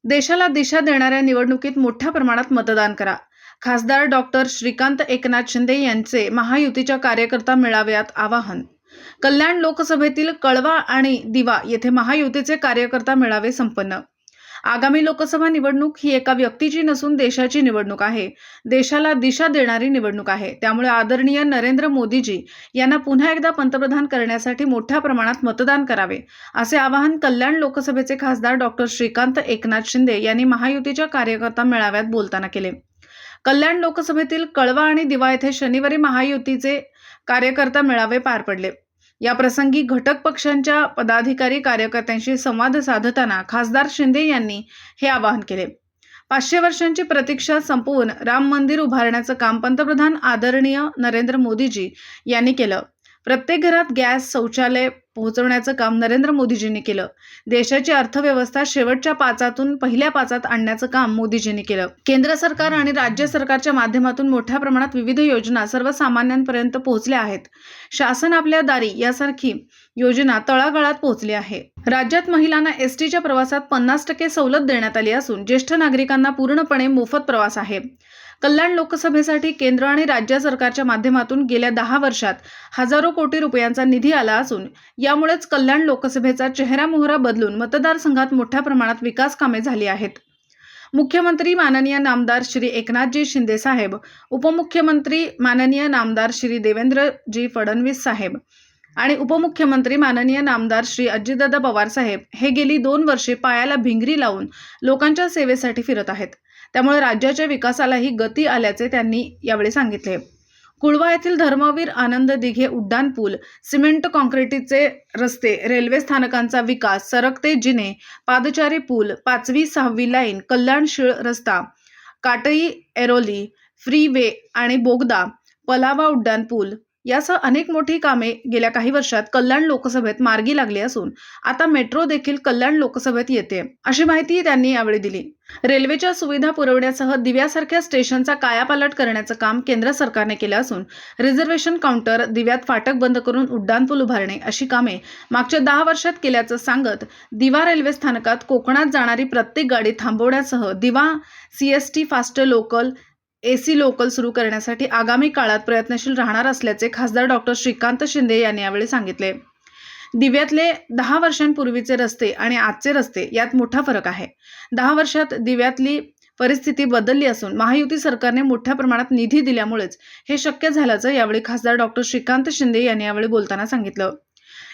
देशाला दिशा देणाऱ्या निवडणुकीत मोठ्या प्रमाणात मतदान करा. खासदार डॉक्टर श्रीकांत एकनाथ शिंदे यांचे महायुतीच्या कार्यकर्ता मेळाव्यात आवाहन. कल्याण लोकसभेतील कळवा आणि दिवा येथे महायुतीचे कार्यकर्ता मेळावे संपन्न. आगामी लोकसभा निवडणूक ही एका व्यक्तीची नसून देशाची निवडणूक आहे. देशाला दिशा देणारी निवडणूक आहे. त्यामुळे आदरणीय नरेंद्र मोदीजी यांना पुन्हा एकदा पंतप्रधान करण्यासाठी मोठ्या प्रमाणात मतदान करावे, असे आवाहन कल्याण लोकसभेचे खासदार डॉक्टर श्रीकांत एकनाथ शिंदे यांनी महायुतीच्या कार्यकर्ता मेळाव्यात बोलताना केले. कल्याण लोकसभेतील कळवा आणि दिवा येथे शनिवारी महायुतीचे कार्यकर्ता मेळावे पार पडले. या प्रसंगी घटक पक्षांच्या पदाधिकारी कार्यकर्त्यांशी संवाद साधताना खासदार शिंदे यांनी हे आवाहन केले. 500 वर्षांची प्रतीक्षा संपवून राम मंदिर उभारण्याचं काम पंतप्रधान आदरणीय नरेंद्र मोदीजी यांनी केलं. प्रत्येक घरात गॅस, शौचालय पोहोचवण्याचं काम नरेंद्र मोदीजींनी केलं. देशाची अर्थव्यवस्था शेवटच्या पाचातून पहिल्या पाचात आणण्याचं काम मोदीजींनी केलं. केंद्र सरकार आणि राज्य सरकारच्या माध्यमातून मोठ्या प्रमाणात विविध योजना सर्वसामान्यांपर्यंत पोहोचल्या आहेत. शासन आपल्या दारी यासारखी योजना तळागाळात पोहोचली आहे. राज्यात महिलांना एसटीच्या प्रवासात 50% सवलत देण्यात आली असून ज्येष्ठ नागरिकांना पूर्णपणे मोफत प्रवास आहे. कल्याण लोकसभेसाठी केंद्र आणि राज्य सरकारच्या माध्यमातून गेल्या 10 वर्षात हजारो कोटी रुपयांचा निधी आला असून यामुळेच कल्याण लोकसभेचा चेहरामोहरा बदलून मतदारसंघात मोठ्या प्रमाणात विकास कामे झाली आहेत. मुख्यमंत्री माननीय नामदार श्री एकनाथजी शिंदे साहेब, उपमुख्यमंत्री माननीय नामदार श्री देवेंद्रजी फडणवीस साहेब आणि उपमुख्यमंत्री माननीय नामदार श्री अजितदादा पवार साहेब हे गेली 2 वर्षे पायाला भिंगरी लावून लोकांच्या सेवेसाठी फिरत आहेत. त्यामुळे राज्याच्या विकासालाही गती आल्याचे त्यांनी यावेळी सांगितले. कुळवा येथील धर्मवीर आनंद दिघे उड्डाण पूल, सिमेंट काँक्रिटीचे रस्ते, रेल्वे स्थानकांचा विकास, सरकते जिने, पादचारी पूल, 5वी 6वी लाईन, कल्याण शीळ रस्ता, काटई ऐरोली फ्री वे आणि बोगदा, पलावा उड्डाण पूल यासह अनेक मोठी कामे गेल्या काही वर्षात कल्याण लोकसभेत मार्गी लागली असून आता मेट्रो देखील कल्याण लोकसभेत येते, अशी माहिती त्यांनी यावेळी दिली. रेल्वेच्या सुविधा पुरवण्यासह दिव्यासारख्या स्टेशनचा कायापालट करण्याचं काम केंद्र सरकारने केलं असून रिझर्वेशन काउंटर, दिव्यात फाटक बंद करून उड्डाणपूल उभारणे अशी कामे मागच्या 10 वर्षात केल्याचं सांगत दिवा रेल्वे स्थानकात कोकणात जाणारी प्रत्येक गाडी थांबवण्यासह दिवा CST fast local, AC local सुरू करण्यासाठी आगामी काळात प्रयत्नशील राहणार असल्याचे खासदार डॉक्टर श्रीकांत शिंदे यांनी यावेळी सांगितले. दिव्यातले 10 वर्षांपूर्वीचे रस्ते आणि आजचे रस्ते यात मोठा फरक आहे. 10 वर्षात दिव्यातली परिस्थिती बदलली असून महायुती सरकारने मोठ्या प्रमाणात निधी दिल्यामुळेच हे शक्य झाल्याचं यावेळी खासदार डॉक्टर श्रीकांत शिंदे यांनी यावेळी बोलताना सांगितलं.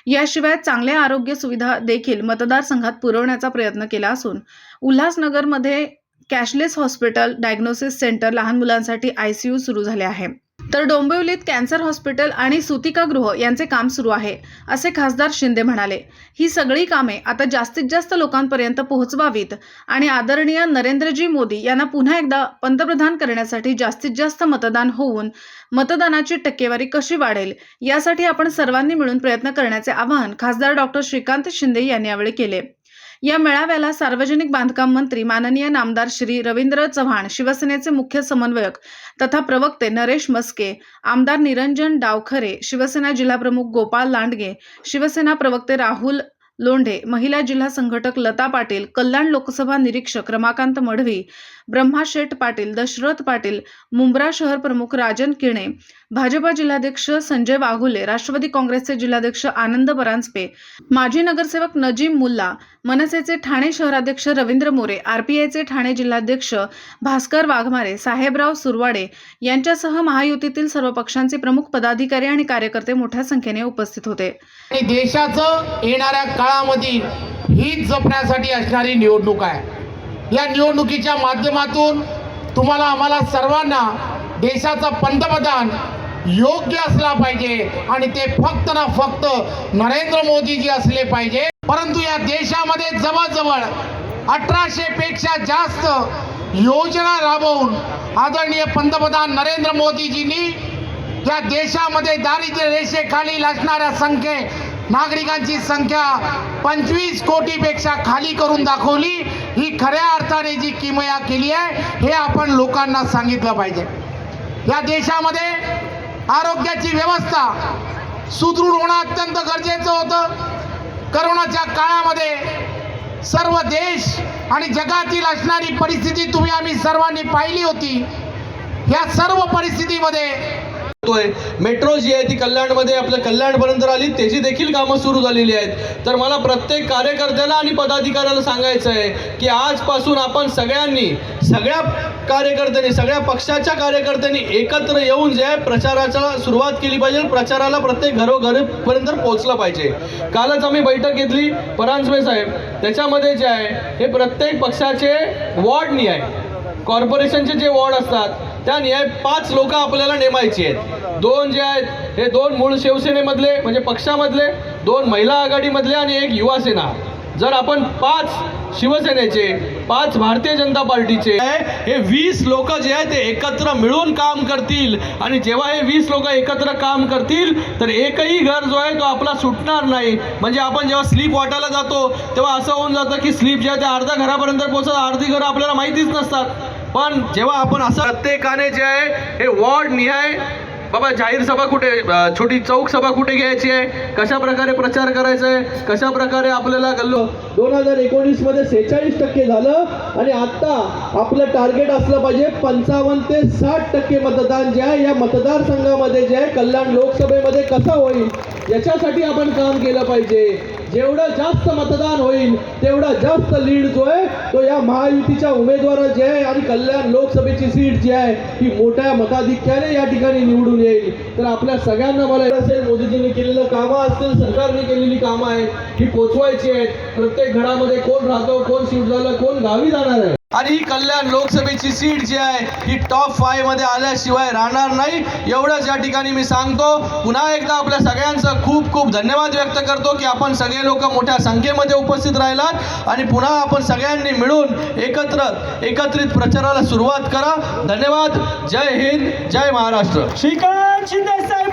याशिवाय चांगल्या आरोग्य सुविधा देखील मतदारसंघात पुरवण्याचा प्रयत्न केला असून उल्हासनगरमध्ये कॅशलेस हॉस्पिटल, डायग्नोसिस सेंटर, लहान मुलांसाठी ICU सुरू झाले आहे. तर डोंबिवलीत कॅन्सर हॉस्पिटल आणि सुतिकागृह यांचे काम सुरू आहे, असे खासदार शिंदे म्हणाले. ही सगळी कामे आता जास्तीत जास्त लोकांपर्यंत पोहोचवावीत आणि आदरणीय नरेंद्रजी मोदी यांना पुन्हा एकदा पंतप्रधान करण्यासाठी जास्तीत जास्त मतदान होऊन मतदानाची टक्केवारी कशी वाढेल यासाठी आपण सर्वांनी मिळून प्रयत्न करण्याचे आवाहन खासदार डॉक्टर श्रीकांत शिंदे यांनी यावेळी केले. या मेळाव्याला सार्वजनिक बांधकाम मंत्री माननीय नामदार श्री रवींद्र चव्हाण, शिवसेनेचे मुख्य समन्वयक तथा प्रवक्ते नरेश मस्के, आमदार निरंजन डावखरे, शिवसेना जिल्हाप्रमुख गोपाळ लांडगे, शिवसेना प्रवक्ते राहुल लोंढे, महिला जिल्हा संघटक लता पाटील, कल्याण लोकसभा निरीक्षक रमाकांत मढवी, ब्रह्माशेठ पाटील, दशरथ पाटील, मुंब्रा शहर प्रमुख राजन किणे, भाजपा जिल्हाध्यक्ष संजय वाघुले, राष्ट्रवादी काँग्रेसचे जिल्हाध्यक्ष आनंद परांजपे, माजी नगरसेवक नजीम मुल्ला, मनसेचे ठाणे शहराध्यक्ष रवींद्र मोरे, RPIचे ठाणे जिल्हाध्यक्ष भास्कर वाघमारे, साहेबराव सुरवाडे यांच्यासह महायुतीतील सर्व पक्षांचे प्रमुख पदाधिकारी आणि कार्यकर्ते मोठ्या संख्येने उपस्थित होते. आणि देशाचं येणाऱ्या काळामध्ये हित जपण्यासाठी असणारी निवडणूक आहे. या निवडणुकीच्या माध्यमातून तुम्हाला आम्हाला सर्वांना देशाचा पंतप्रधान योग्य असला पाहिजे आणि ते फक्त ना फक्त नरेंद्र मोदीजी असले पाहिजे. परंतु या देशामध्ये जवळजवळ 1800 पेक्षा जास्त योजना राबवून आदरणीय पंतप्रधान नरेंद्र मोदीजींनी या देशामध्ये दारिद्र्य रेषेखाली असणाऱ्या नागरिकांची संख्या 25 कोटीपेक्षा खाली करून दाखवली. ही खऱ्या अर्थाने जी किमया केली आहे हे आपण लोकांना सांगितलं पाहिजे. या देशामध्ये आरोग्याची व्यवस्था सुदृढ होणं अत्यंत गरजेचं होतं. करोनाच्या काळामध्ये सर्व देश आणि जगातील असणारी परिस्थिती तुम्ही आम्ही सर्वांनी पाहिली होती. या सर्व परिस्थितीमध्ये मेट्रो जी आहे ती कल्याणमध्ये आपल्या कल्याणपर्यंत आली, त्याची देखील कामं सुरू झालेली आहेत. तर मला प्रत्येक कार्यकर्त्याला आणि पदाधिकाऱ्याला सांगायचं आहे की आजपासून आपण सगळ्या कार्यकर्त्यांनी, सगळ्या पक्षाच्या कार्यकर्त्यांनी एकत्र येऊन जे आहे प्रचाराला सुरुवात केली पाहिजे. प्रचाराला प्रत्येक घरोघरीपर्यंत पोहोचलं पाहिजे. कालच आम्ही बैठक घेतली परांजपे साहेब, त्याच्यामध्ये जे आहे हे प्रत्येक पक्षाचे वॉर्ड निहाय, कॉर्पोरेशनचे जे वॉर्ड असतात त्या निहाय 5 लोक आपल्याला नेमायची आहेत. 2 जे आहेत हे 2 मूळ शिवसेनेमधले म्हणजे पक्षामधले, 2 महिला आघाडीमधले आणि 1 युवा सेना. जर आपण 5 शिवसेनेचे, 5 भारतीय जनता पार्टीचे हे 20 लोक जे आहेत ते एकत्र मिळून काम करतील आणि जेव्हा हे 20 लोक एकत्र काम करतील तर एकही घर जो आहे तो आपला सुटणार नाही. म्हणजे आपण जेव्हा स्लीप वाटायला जातो तेव्हा असं होऊन जातं की स्लीप जे आहे ते अर्ध्या घरापर्यंत पोहोचत, अर्धी घरं आपल्याला माहितीच नसतात. पण जेव्हा आपण असं प्रत्येकाने जे आहे हे वॉर्ड निहाय बाबा जाहीर सभा कुठे, छोटी चौक सभा कुठे घ्यायची आहे, कशा प्रकारे प्रचार करायचा आहे, कशा प्रकारे आपल्याला 2019 मध्ये 46% झालं आणि आता आपलं टार्गेट असलं पाहिजे 55 ते 60% मतदान जे आहे या मतदारसंघामध्ये जे आहे कल्याण लोकसभेमध्ये कसं होईल याच्यासाठी आपण काम केलं पाहिजे. जेवढं जास्त मतदान होईल तेवढा जास्त लीड जो आहे तो या महायुतीच्या उमेदवार जे आहे आणि कल्याण लोकसभेची सीट जी आहे ही मोठ्या मताधिक्याने या ठिकाणी निवडून येईल. तर आपल्या सगळ्यांना मला असेल मोदीजींनी केलेलं कामं असतील, सरकारने केलेली कामं आहेत ही पोचवायची आहेत. प्रत्येक घरामध्ये कोण राहतो, कोण शिफ्ट झालं, कोण गावी जाणार आहे. आणि ही कल्याण लोकसभेची सीट जी आहे ही टॉप 5 मध्ये आल्याशिवाय राहणार नाही. एवढंच या ठिकाणी मी सांगतो. पुन्हा एकदा आपल्या सगळ्यांचं खूप खूप धन्यवाद व्यक्त करतो की आपण सगळे लोक मोठ्या संख्येमध्ये उपस्थित राहिलात आणि पुन्हा आपण सगळ्यांनी मिळून एकत्रित प्रचाराला सुरुवात करा. धन्यवाद. जय हिंद, जय महाराष्ट्र. श्रीकांत शिंदे साहेब